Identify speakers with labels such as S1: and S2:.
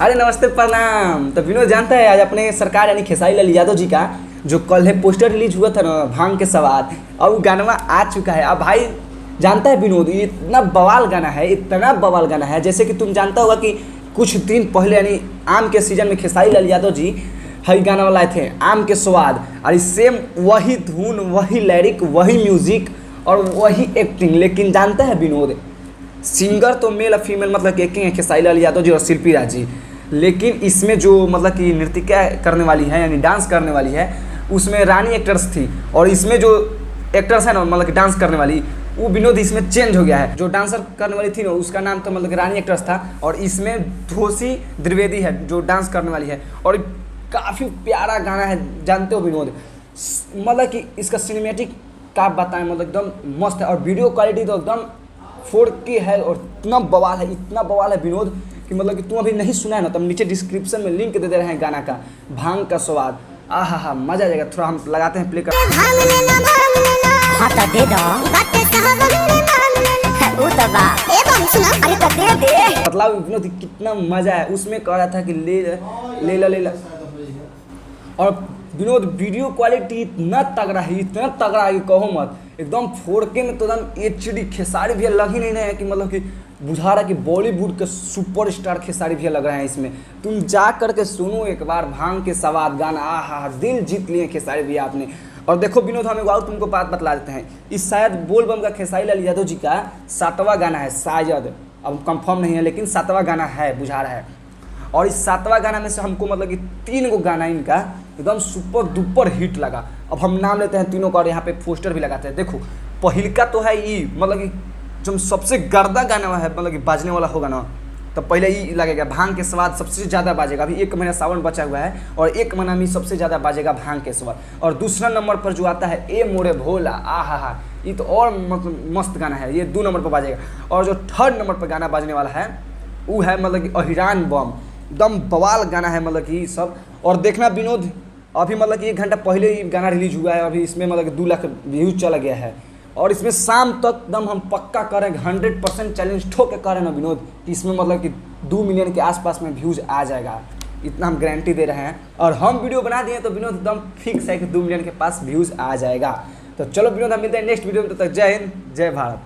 S1: अरे नमस्ते प्रणाम। तो विनोद जानता है आज अपने सरकार यानी खेसारी लाल यादव जी का जो कल है पोस्टर रिलीज हुआ था ना भांग के सवाद, अब वो गाना आ चुका है। अब भाई जानता है विनोद ये इतना बवाल गाना है, इतना बवाल गाना है। जैसे कि तुम जानता होगा कि कुछ दिन पहले यानी आम के सीजन में खेसारी लाल यादव जी हई गाना लाए थे आम के स्वाद, और सेम वही धुन, वही लिरिक, वही म्यूजिक और वही एक्टिंग। लेकिन जानता है विनोद सिंगर तो मेल और फीमेल मतलब कि एक ही है, खेसारी लाल यादव जी और शिल्पी राज जी। लेकिन इसमें जो मतलब कि नृत्य करने वाली है यानी डांस करने वाली है उसमें रानी एक्टर्स थी, और इसमें जो एक्टर्स है ना मतलब कि डांस करने वाली वो विनोद इसमें चेंज हो गया है। जो डांसर करने वाली थी ना उसका नाम तो मतलब कि रानी एक्टर्स था, और इसमें धोसी द्विवेदी है जो डांस करने वाली है। और काफ़ी प्यारा गाना है जानते हो विनोद, मतलब कि इसका सिनेमेटिक का बताएं मतलब एकदम मस्त है, और वीडियो क्वालिटी तो एकदम 4K है, और इतना बवाल है विनोद कि मतलब कि तुम अभी नहीं सुना है ना तो हम नीचे डिस्क्रिप्शन में लिंक दे दे रहे हैं गाना का, भांग का स्वाद। आहा मजा आ जाएगा। थोड़ा हम लगाते हैं प्ले कर। मतलब विनोद कितना मजा है उसमें, कह रहा था कि ले ला। और विनोद वीडियो क्वालिटी इतना तगड़ा है कि कहो मत। एकदम 4K में तो एकदम HD खेसारी भैया लग ही नहीं रहे हैं कि मतलब कि बुझा रहा कि बॉलीवुड के सुपरस्टार खेसारी भैया लग रहे हैं इसमें। तुम जा करके सुनो एक बार भांग के सवाद गाना, आहा दिल जीत लिए खेसारी भैया आपने। और देखो विनोद हम एक बार तुमको बात बतला देते हैं, इस शायद बोल बम का खेसारी लाल यादव जी का 7वां गाना है शायद, अब कंफर्म नहीं है लेकिन 7वां गाना है बुझा रहा है। और इस 7वां गाना में से हमको मतलब कि 3 गो गाना इनका एकदम सुपर डुपर हिट लगा। अब हम नाम लेते हैं तीनों का और यहाँ पे पोस्टर भी लगाते हैं। देखो पहिलका तो है ये मतलब कि जो सबसे गर्दा गाना है मतलब कि बाजने वाला होगा ना तो पहले ये लगेगा भांग के स्वाद सबसे ज़्यादा बाजेगा। अभी 1 महीना सावन बचा हुआ है और 1 महीना में सबसे ज़्यादा बाजेगा भांग के स्वाद। और दूसरा नंबर पर जो आता है ए मोरे भोला, आहा ये तो और मतलब मस्त गाना है, ये 2 नंबर पर बाजेगा। और जो 3rd नंबर पर गाना बाजने वाला है वो है मतलब कि अहिरान बम, एकदम बवाल गाना है मतलब कि सब। और देखना विनोद अभी मतलब कि 1 घंटा पहले ही गाना रिलीज हुआ है, अभी इसमें मतलब कि 2 लाख व्यूज चला गया है। और इसमें शाम तक एकदम हम पक्का करें 100% चैलेंज ठोक के करें ना विनोद कि इसमें मतलब कि 2 मिलियन के आसपास में व्यूज आ जाएगा, इतना हम गारंटी दे रहे हैं। और हम वीडियो बना दिए तो विनोद एकदम फिक्स है कि 2 मिलियन के पास व्यूज आ जाएगा। तो चलो विनोद हम मिलते हैं नेक्स्ट वीडियो में, तब तक जय हिंद जय भारत।